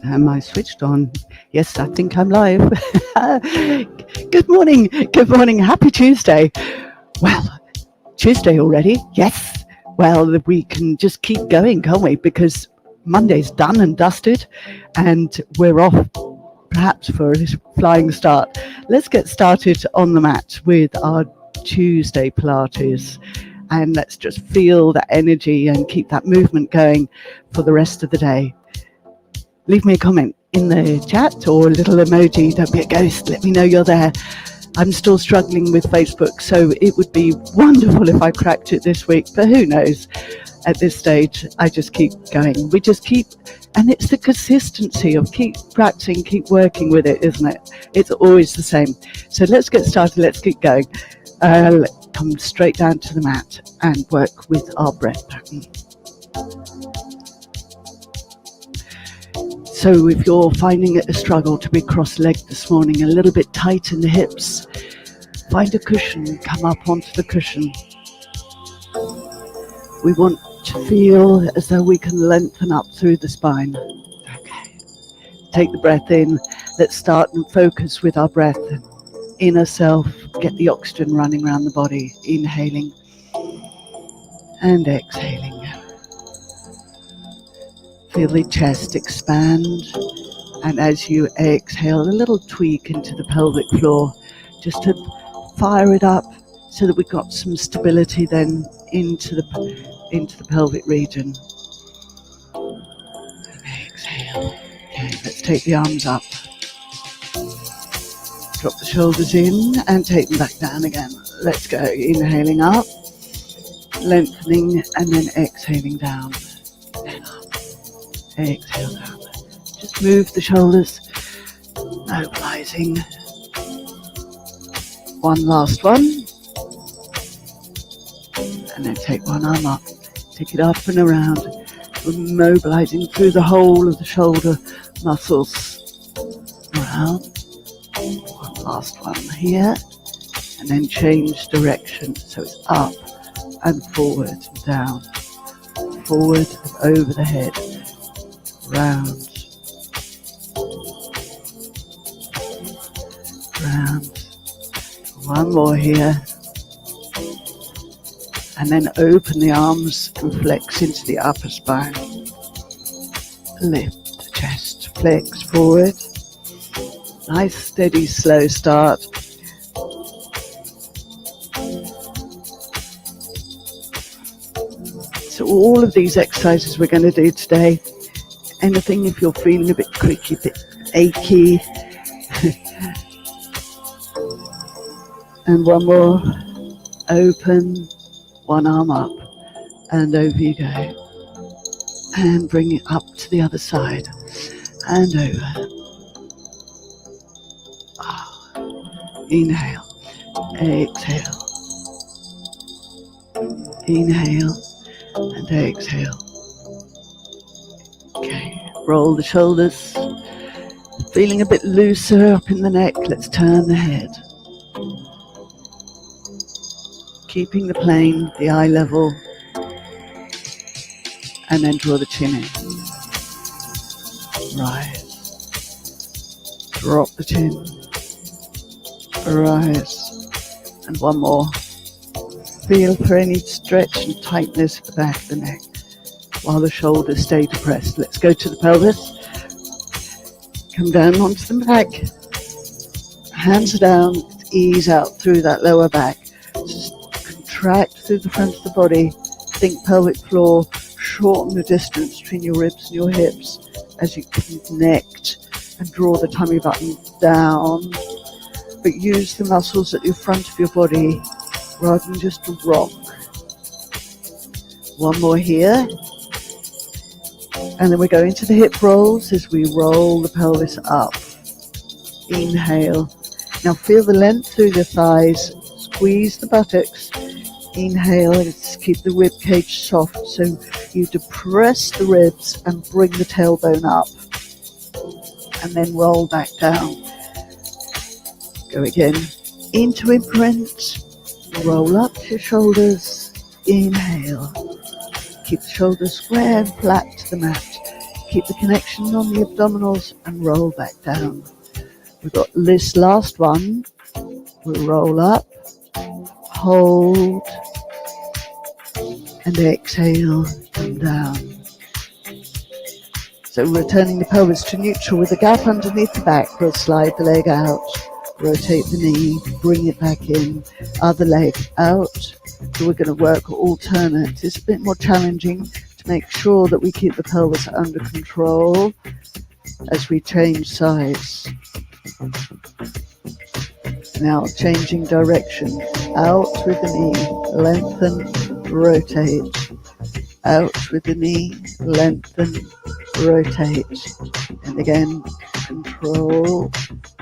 Am I switched on? Yes, I think I'm live. Good morning. Good morning. Happy Tuesday. Well, Tuesday already. Yes. Well, we can just keep going, can't we? Because Monday's done and dusted, and we're off perhaps for a flying start. Let's get started on the mat with our Tuesday Pilates. And let's just feel that energy and keep that movement going for the rest of the day. Leave me a comment in the chat or a little emoji. Don't be a ghost. Let me know you're there. I'm still struggling with Facebook, so it would be wonderful if I cracked it this week, but who knows? At this stage, I just keep going. We just keep, and it's the consistency of keep practicing, keep working with it, isn't it? It's always the same. So let's get started. Let's keep going. Come straight down to the mat and work with our breath pattern. So if you're finding it a struggle to be cross-legged this morning, a little bit tight in the hips, find a cushion, come up onto the cushion. We want to feel as though we can lengthen up through the spine. Okay. Take the breath in. Let's start and focus with our breath. Inner self, get the oxygen running around the body. Inhaling and exhaling. Feel the chest expand, and as you exhale, a little tweak into the pelvic floor, just to fire it up so that we've got some stability then into the pelvic region. Exhale. Okay, let's take the arms up. Drop the shoulders in and take them back down again. Let's go. Inhaling up, lengthening, and then exhaling down. Exhale down. Just move the shoulders, mobilizing. One last one. And then take one arm up. Take it up and around. We're mobilizing through the whole of the shoulder muscles. Around. One last one here. And then change direction. So it's up and forward and down. Forward and over the head. Round, round, one more here, and then open the arms and flex into the upper spine, lift the chest, flex forward, nice steady slow start. So all of these exercises we're going to do today, anything if you're feeling a bit creaky, a bit achy. And one more. Open, one arm up, and over you go. And bring it up to the other side, and over. Inhale, exhale. Inhale, and exhale. Okay, roll the shoulders. Feeling a bit looser up in the neck, let's turn the head. Keeping the plane, the eye level, and then draw the chin in. Rise. Drop the chin. Rise. And one more. Feel for any stretch and tightness at the back of the neck while the shoulders stay depressed. Let's go to the pelvis. Come down onto the back. Hands are down. Ease out through that lower back. Just contract through the front of the body. Think pelvic floor. Shorten the distance between your ribs and your hips as you connect and draw the tummy button down. But use the muscles at the front of your body rather than just to rock. One more here. And then we go into the hip rolls as we roll the pelvis up. Inhale. Now feel the length through the thighs. Squeeze the buttocks. Inhale. Let's keep the rib cage soft. So you depress the ribs and bring the tailbone up. And then roll back down. Go again. Into imprint. Roll up your shoulders. Inhale. Keep the shoulders square and flat to the mat. Keep the connection on the abdominals and roll back down. We've got this last one. We'll roll up, hold, and exhale, come down. So returning the pelvis to neutral with a gap underneath the back, we'll slide the leg out, rotate the knee, bring it back in, other leg out. So we're going to work alternate. It's a bit more challenging to make sure that we keep the pelvis under control as we change sides. Now changing direction, out with the knee, lengthen, rotate, out with the knee, lengthen, rotate, and again, control,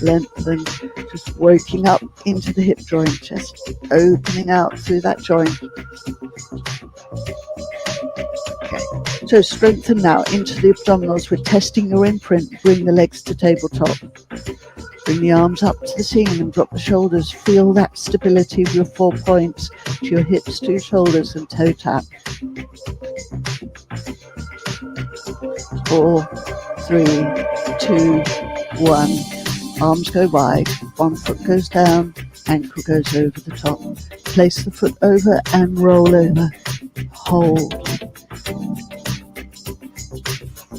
lengthen, just working up into the hip joint, just opening out through that joint. Okay, so strengthen now into the abdominals. We're testing your imprint. Bring the legs to tabletop. Bring the arms up to the ceiling and drop the shoulders. Feel that stability of your 4 points to your hips, to your shoulders, and toe tap. 4, 3, 2, 1. Arms go wide. One foot goes down. Ankle goes over the top. Place the foot over and roll over. Hold.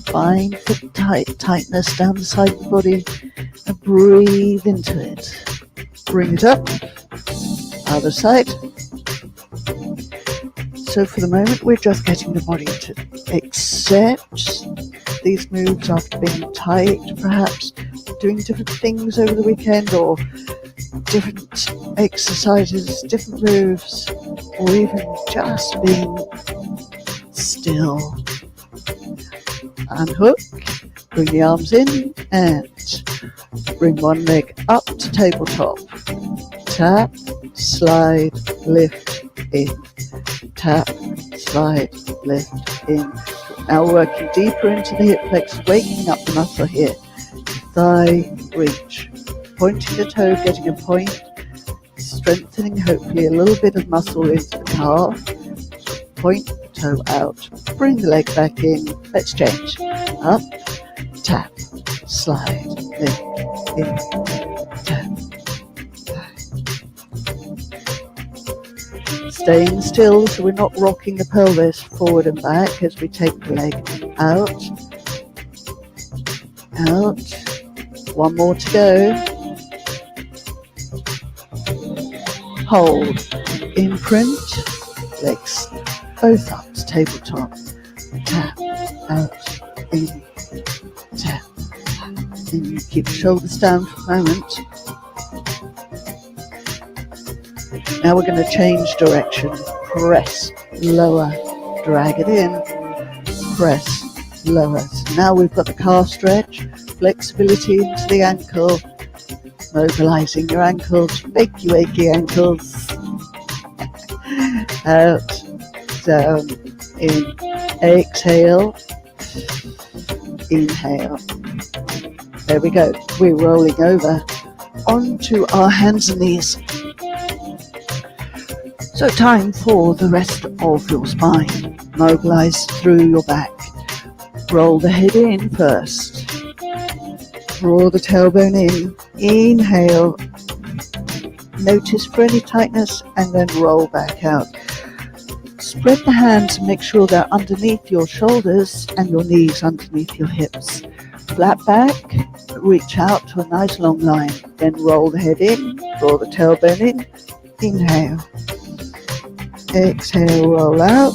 Find the tightness down the side of the body and breathe into it. Bring it up. Other side. So for the moment, we're just getting the body to accept these moves after being tight, perhaps doing different things over the weekend, or different exercises, different moves, or even just being still. Unhook, bring the arms in and bring one leg up to tabletop. Tap, slide, lift, in. Tap, slide, lift, in. Now working deeper into the hip flexors, waking up the muscle here. Thigh, reach. Pointing the toe, getting a point. Strengthening hopefully a little bit of muscle into the calf. Point the toe out. Bring the leg back in. Let's change. Up, tap, slide, lift, in, tap. Staying still so we're not rocking the pelvis forward and back as we take the leg out, out. One more to go. Hold, imprint, legs both up to tabletop. Tap, out, in, tap, in. Keep the shoulders down for a moment. Now we're going to change direction. Press, lower, drag it in, press, lower. So now we've got the calf stretch, flexibility into the ankle, mobilizing your ankles, wakey, wakey ankles. Out, down, in, exhale, inhale. There we go. We're rolling over onto our hands and knees. So time for the rest of your spine. Mobilize through your back. Roll the head in first. Draw the tailbone in. Inhale. Notice for any tightness and then roll back out. Spread the hands and make sure they're underneath your shoulders and your knees underneath your hips. Flat back, reach out to a nice long line. Then roll the head in, draw the tailbone in. Inhale. Exhale, roll out,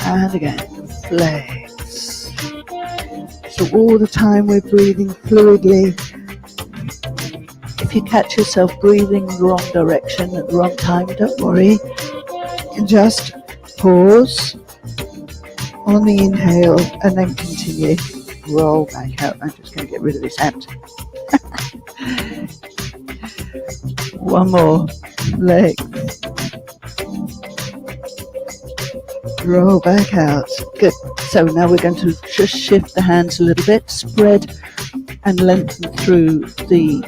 and again, flex. So all the time we're breathing fluidly. If you catch yourself breathing in the wrong direction at the wrong time, don't worry. You can just pause on the inhale and then continue. Roll back out. I'm just going to get rid of this hand. One more. Legs. Roll back out. Good. So now we're going to just shift the hands a little bit, spread and lengthen through the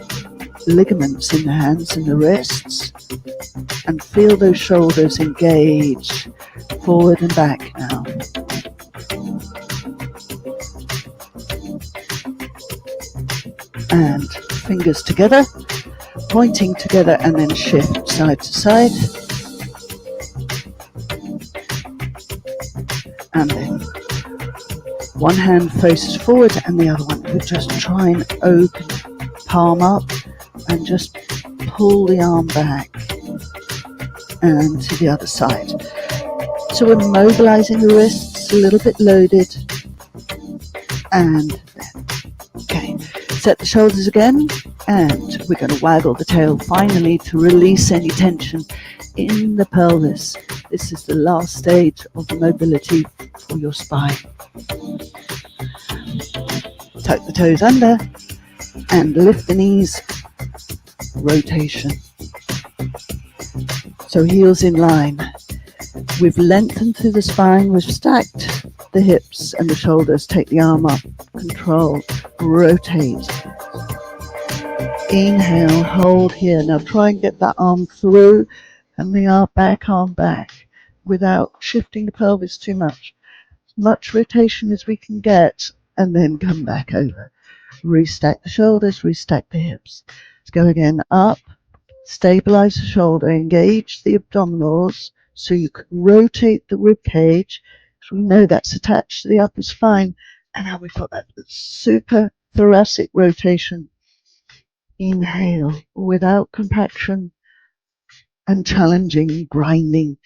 ligaments in the hands and the wrists, and feel those shoulders engage forward and back now. and fingers together, pointing together, and then shift side to side. And then one hand faces forward and the other one. We just try and open palm up and just pull the arm back and to the other side. So we're mobilizing the wrists, a little bit loaded, and okay, set the shoulders again, and we're going to waggle the tail finally to release any tension in the pelvis. This is the last stage of mobility for your spine. Tuck the toes under and lift the knees, rotation. So heels in line. We've lengthened through the spine, we've stacked the hips and the shoulders. Take the arm up, control, rotate. Inhale, hold here. Now try and get that arm through and the arm back without shifting the pelvis too much. Much rotation as we can get, and then come back over. Restack the shoulders, restack the hips. Let's go again. Up, stabilize the shoulder, engage the abdominals so you can rotate the rib cage. So we know that's attached to the upper spine. And now we've got that super thoracic rotation. Inhale without compaction and challenging, grinding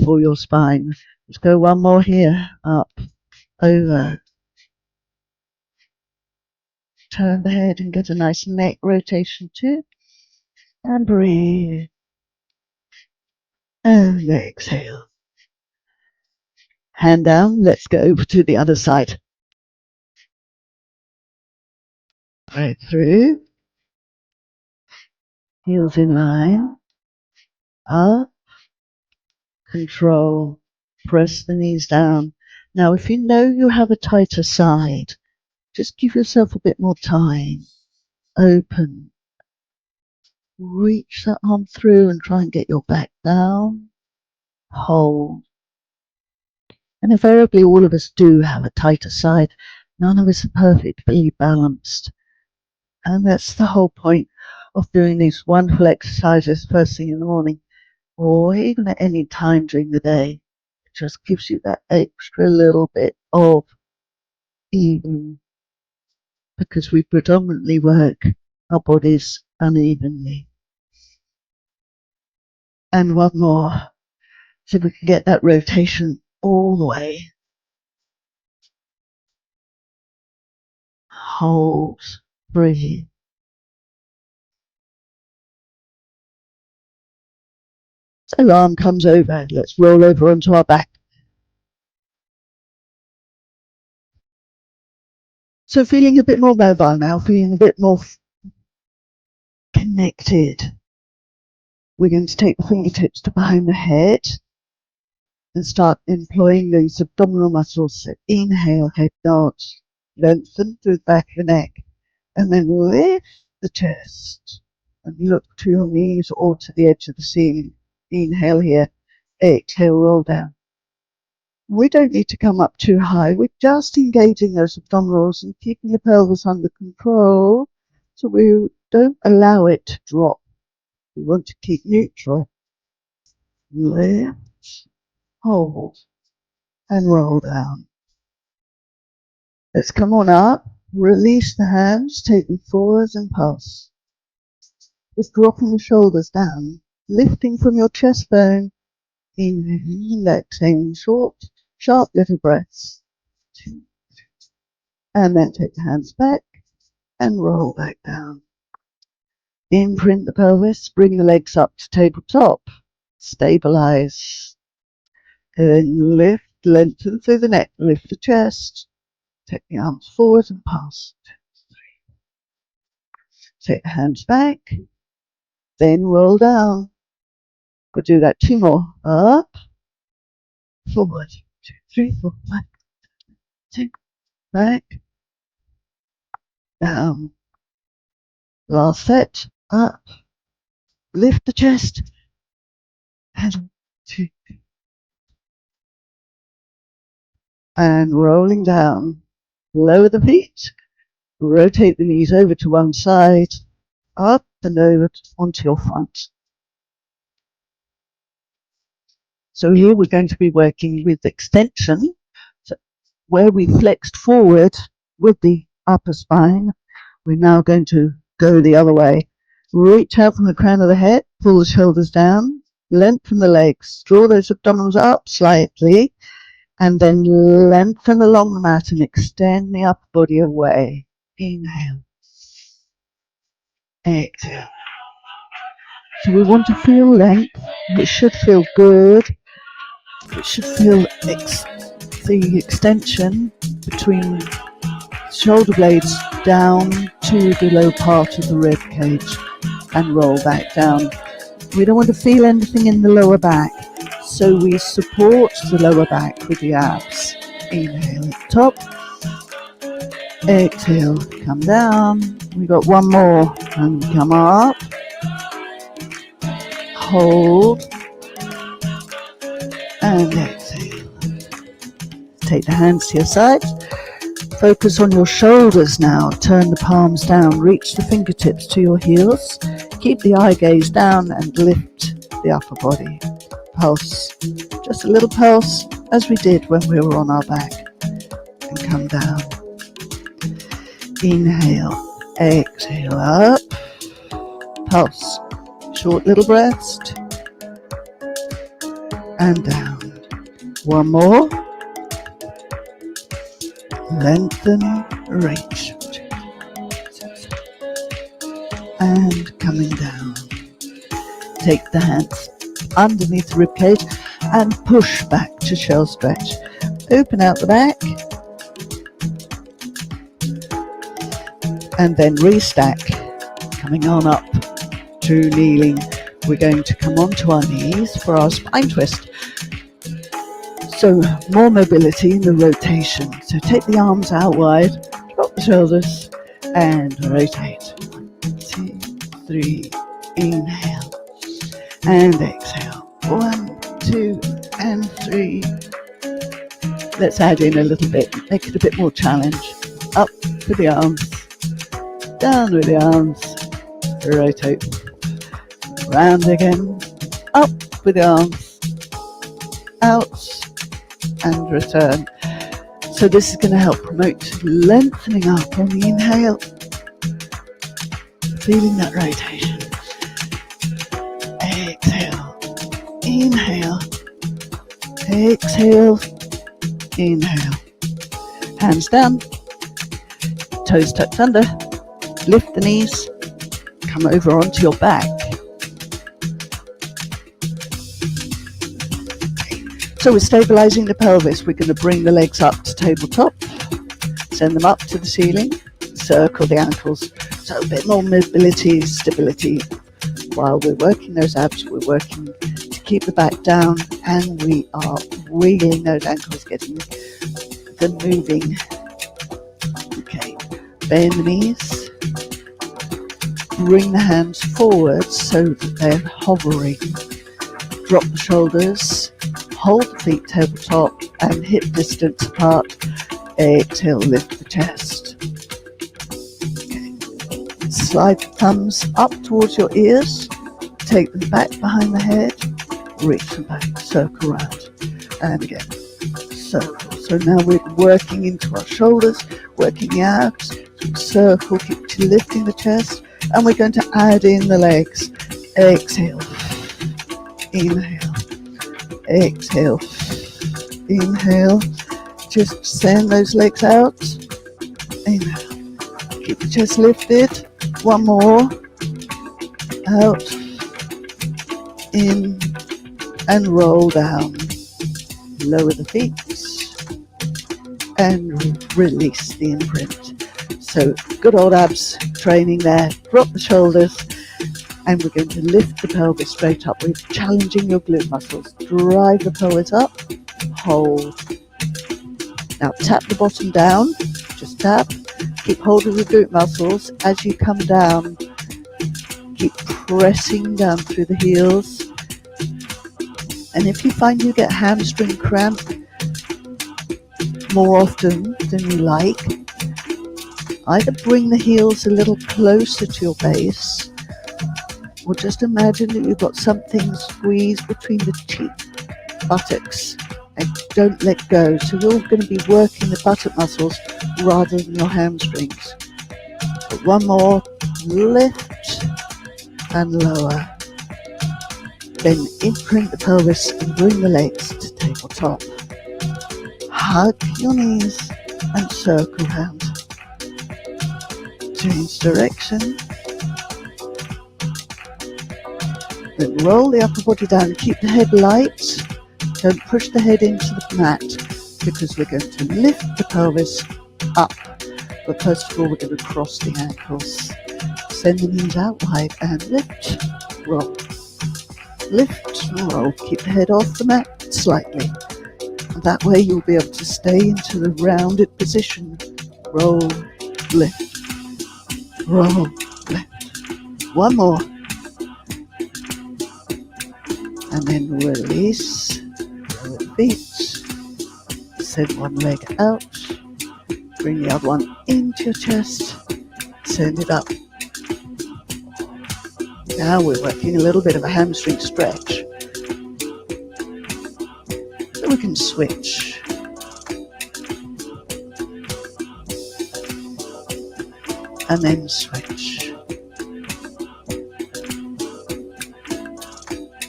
for your spine. Let's go one more here. Up, over. Turn the head and get a nice neck rotation too. And breathe. And exhale. Hand down. Let's go over to the other side. Right through. Heels in line. Up. Control. Press the knees down. Now, if you know you have a tighter side, just give yourself a bit more time. Open. Reach that arm through and try and get your back down. Hold. And invariably, all of us do have a tighter side. None of us are perfectly balanced. And that's the whole point of doing these wonderful exercises first thing in the morning, or even at any time during the day. It just gives you that extra little bit of even, because we predominantly work our bodies unevenly. And one more, so we can get that rotation all the way. Hold, breathe. So arm comes over. Let's roll over onto our back. So feeling a bit more mobile now, feeling a bit more connected. We're going to take the fingertips to behind the head and start employing these abdominal muscles. So inhale, head nods, lengthen through the back of the neck, and then lift the chest and look to your knees or to the edge of the ceiling. Inhale here, exhale, roll down. We don't need to come up too high. We're just engaging those abdominals and keeping the pelvis under control so we don't allow it to drop. We want to keep neutral. Lift, hold, and roll down. Let's come on up. Release the hands, take them forwards and pulse. Just dropping the shoulders down, lifting from your chest bone. Inhale, exhaling short, sharp little breaths. And then take the hands back and roll back down. Imprint the pelvis, bring the legs up to tabletop. Stabilize. And lift, lengthen through the neck, lift the chest. Take the arms forward and past. Take the hands back, then roll down. We'll do that two more. Up, forward, 2, 3, 4, 5, 2, back, down. Last set. Up, lift the chest, and 2, and rolling down. Lower the feet, Rotate the knees over to one side, up and over onto your front. So here we're going to be working with extension, so where we flexed forward with the upper spine. We're now going to go the other way. Reach out from the crown of the head, pull the shoulders down, lengthen the legs, draw those abdominals up slightly, and then lengthen along the mat and extend the upper body away. Inhale. Exhale. So we want to feel length. It should feel good. It should feel the extension between shoulder blades down to the low part of the rib cage and roll back down. We don't want to feel anything in the lower back, so we support the lower back with the abs. Inhale at the top. Exhale, come down. We got one more, and come up. Hold. And exhale. Take the hands to your side. Focus on your shoulders now. Turn the palms down. Reach the fingertips to your heels. Keep the eye gaze down and lift the upper body. Pulse. Just a little pulse as we did when we were on our back. And come down. Inhale. Exhale up. Pulse. Short little breaths. And down. One more. Lengthen, reach. And coming down. Take the hands underneath the ribcage and push back to shell stretch. Open out the back. And then restack. Coming on up to kneeling. We're going to come onto our knees for our spine twist. So more mobility in the rotation. So take the arms out wide, drop the shoulders, and rotate. 1, 2, 3, inhale, and exhale. 1, 2, and 3. Let's add in a little bit, make it a bit more challenge. Up with the arms, down with the arms, rotate. Round again, up with the arms, out, and return. So this is going to help promote lengthening up on the inhale, feeling that rotation. Exhale, inhale, exhale, inhale. Hands down, toes tucked under, lift the knees, come over onto your back. So we're stabilizing the pelvis. We're going to bring the legs up to tabletop, send them up to the ceiling, circle the ankles. So a bit more mobility, stability. While we're working those abs, we're working to keep the back down, and we are wiggling those ankles, getting them moving. Okay, bend the knees, bring the hands forward so that they're hovering. Drop the shoulders. Hold the feet tabletop and hip distance apart. Exhale, lift the chest. Okay. Slide the thumbs up towards your ears. Take them back behind the head. Reach them back. Circle round. And again. Circle. So now we're working into our shoulders, working the abs. Circle, keep lifting the chest. And we're going to add in the legs. Exhale. Inhale. Exhale, inhale, just send those legs out, inhale, keep the chest lifted, one more, out, in, and roll down, lower the feet, and release the imprint. So good old abs training there, drop the shoulders, and we're going to lift the pelvis straight up. We're challenging your glute muscles. Drive the pelvis up, hold. Now tap the bottom down, just tap. Keep hold of the glute muscles as you come down. Keep pressing down through the heels. And if you find you get hamstring cramp more often than you like, Either bring the heels a little closer to your base, or just imagine that you've got something squeezed between the cheek buttocks and don't let go. So you're going to be working the buttock muscles rather than your hamstrings. But one more, lift and lower. Then imprint the pelvis and bring the legs to tabletop. Hug your knees and circle round. Change direction. Then roll the upper body down. Keep the head light. Don't push the head into the mat because we're going to lift the pelvis up. But first of all, we're going to cross the ankles. Send the knees out wide and lift, roll. Lift and roll. Keep the head off the mat slightly. And that way you'll be able to stay into the rounded position. Roll, lift, roll, lift. One more. And then release the feet. Send one leg out. Bring the other one into your chest. Send it up. Now we're working a little bit of a hamstring stretch. So we can switch. And then switch.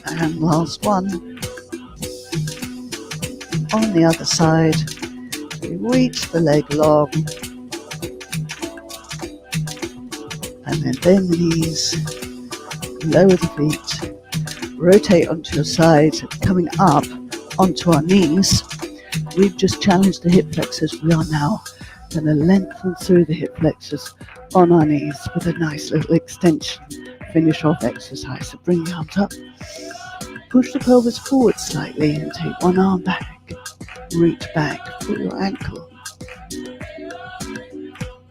And last one. On the other side, we reach the leg long. And then bend the knees. Lower the feet, rotate onto your side, coming up onto our knees. We've just challenged the hip flexors. We are now going to lengthen through the hip flexors on our knees with a nice little extension. Finish off exercise. So bring the arms up, push the pelvis forward slightly and take one arm back. Reach back, pull your ankle,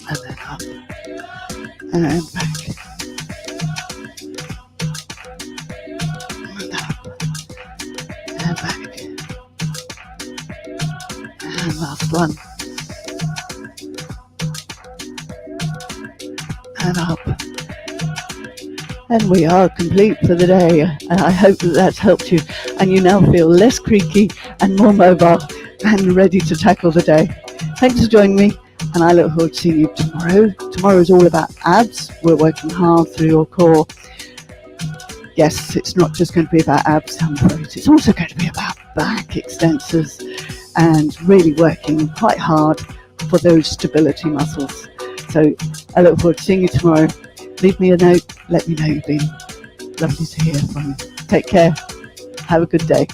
and then up and back. Back and last one and up, and we are complete for the day. And I hope that that's helped you and you now feel less creaky and more mobile and ready to tackle the day. Thanks for joining me, and I look forward to seeing you tomorrow. Tomorrow is all about abs. We're working hard through your core. Yes, it's not just going to be about abs, I'm afraid. It's also going to be about back extensors and really working quite hard for those stability muscles. So I look forward to seeing you tomorrow. Leave me a note. Let me know you've been. Lovely to hear from you. Take care. Have a good day.